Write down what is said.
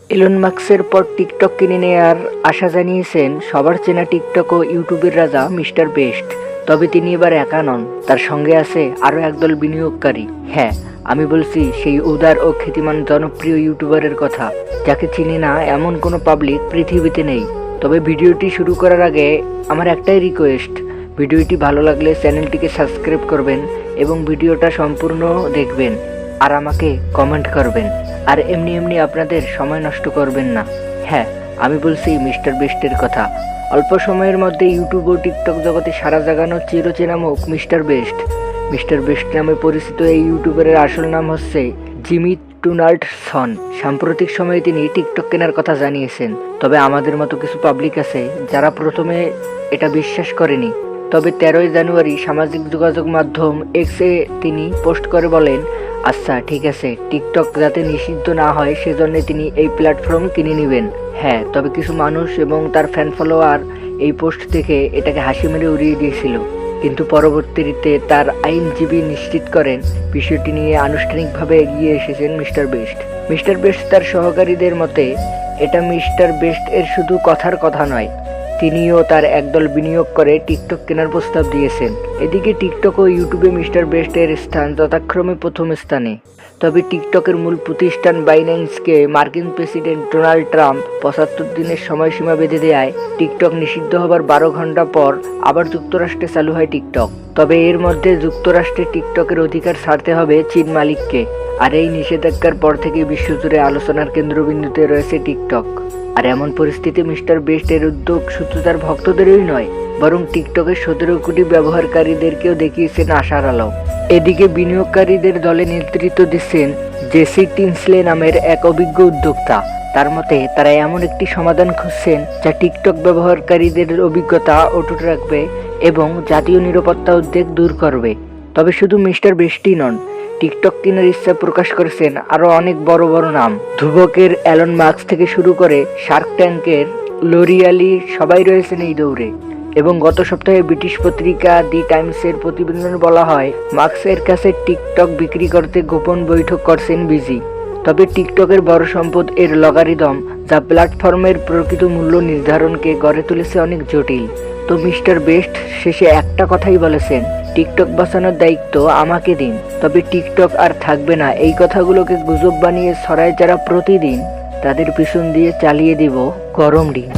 Elon মাস্কের পর TikTok কিনে নেয়ার আশা জানিয়েছেন সবার চেনা টিকটক ও ইউটিউবের রাজা মিস্টার বেস্ট। তবে তিনি এবার একা নন, তার সঙ্গে আছে আরও একদল বিনিয়োগকারী। হ্যাঁ, আমি বলছি সেই উদার ও খ্যাতিমান জনপ্রিয় ইউটিউবারের কথা, যাকে চিনি না এমন কোনো পাবলিক পৃথিবীতে নেই। তবে ভিডিওটি শুরু করার আগে আমার একটাই রিকোয়েস্ট, ভিডিওটি ভালো লাগলে চ্যানেলটিকে সাবস্ক্রাইব করবেন এবং ভিডিওটা সম্পূর্ণ দেখবেন আর আমাকে কমেন্ট করবেন। আর এমনি এমনি আপনাদের সময় নষ্ট করবেন না। হ্যাঁ, আমি বলছি মিস্টার বেস্টের কথা। অল্প সময়ের মধ্যে ইউটিউব ও টিকটক জগতে সারা জাগানো চিরচেনা মুখ মিস্টার বেস্ট। মিস্টার বেস্ট নামে পরিচিত এই ইউটিউবারের আসল নাম হচ্ছে জিমি ডোনাল্ডসন। সাম্প্রতিক সময়ে তিনি টিকটক কেনার কথা জানিয়েছেন। তবে আমাদের মতো কিছু পাবলিক আছে যারা প্রথমে এটা বিশ্বাস করেনি। তবে 13ই জানুয়ারি সামাজিক যোগাযোগ মাধ্যম এক্সে তিনি পোস্ট করে বলেন, আচ্ছা ঠিক আছে, টিকটক যাতে নিষিদ্ধ না হয় সেজন্য তিনি এই প্ল্যাটফর্ম কিনে নেবেন। হ্যাঁ, তবে কিছু মানুষ এবং তার ফ্যান ফলোয়ার এই পোস্ট থেকে এটাকে হাসি মেরে উড়িয়ে দিয়েছিল। কিন্তু পরবর্তীতে তার আইনজীবী নিশ্চিত করেন বিষয়টি নিয়ে আনুষ্ঠানিকভাবে এগিয়ে এসেছেন মিস্টার বেস্ট। মিস্টার বেস্ট তার সহকারীদের মতে এটা মিস্টার বেস্ট এর শুধু কথার কথা নয়, তিনিও তার একদল বিনিয়োগ করে টিকটক কেনার প্রস্তাব দিয়েছেন। এদিকে টিকটক ও ইউটিউবে মিস্টার বেস্টের স্থান যথাক্রমে প্রথম স্থানে। তবে টিকটকের মূল প্রতিষ্ঠান বাইন্যান্সকে মার্কিন প্রেসিডেন্ট ডোনাল্ড ট্রাম্প 75 দিনের সময়সীমা বেঁধে দেয় টিকটক নিষিদ্ধ হবার 12 ঘন্টা পর আবার যুক্তরাষ্ট্রে চালু হয় টিকটক। তবে এর মধ্যে যুক্তরাষ্ট্রে টিকটকের অধিকার ছাড়তে হবে চীন মালিককে। আর এই নিষেধাজ্ঞার পর থেকে বিশ্বজুড়ে আলোচনার কেন্দ্রবিন্দুতে রয়েছে টিকটক। আর এমন পরিস্থিতি মিস্টার বেস্টের উদ্যোগ শুধু তার ভক্তদেরই নয়, বরং টিকটকের 17 কোটি ব্যবহারকারীদেরকেও দেখিয়েছেন আশার আলো। এদিকে বিনিয়োগকারীদের দলে নেতৃত্ব দিচ্ছেন জেসি টিনসলে নামের এক অভিজ্ঞ উদ্যোক্তা। তার মতে তারা এমন একটি সমাধান খুঁজছেন যা টিকটক ব্যবহারকারীদের অভিজ্ঞতা অটুট রাখবে এবং জাতীয় নিরাপত্তা উদ্বেগ দূর করবে। তবে শুধু মিস্টার বেস্টই নন, টিকটক কেনার ইচ্ছা প্রকাশ করেছেন আরও অনেক বড় বড় নাম। ধ্রুবকের এলন মাস্ক থেকে শুরু করে শার্ক ট্যাঙ্কের লরিয়ালি সবাই রয়েছেন এই দৌড়ে। এবং গত সপ্তাহে ব্রিটিশ পত্রিকা দি টাইমসের প্রতিবেদনে বলা হয় মাস্কের কাছে টিকটক বিক্রি করতে গোপন বৈঠক করছেন বিজি। তবে টিকটকের বড় সম্পদ এর লগারিদম, যা প্ল্যাটফর্মের প্রকৃত মূল্য নির্ধারণকে গড়ে তুলেছে অনেক জটিল। তো মিস্টার বেস্ট শেষে একটা কথাই বলেছেন, টিকটক বাঁচানোর দায়িত্ব আমাকে দিন। তবে টিকটক আর থাকবে না এই কথাগুলোকে গুজব বানিয়ে ছড়ায় যারা প্রতিদিন, তাদের পিছন দিয়ে চালিয়ে দিব গরম ডিম।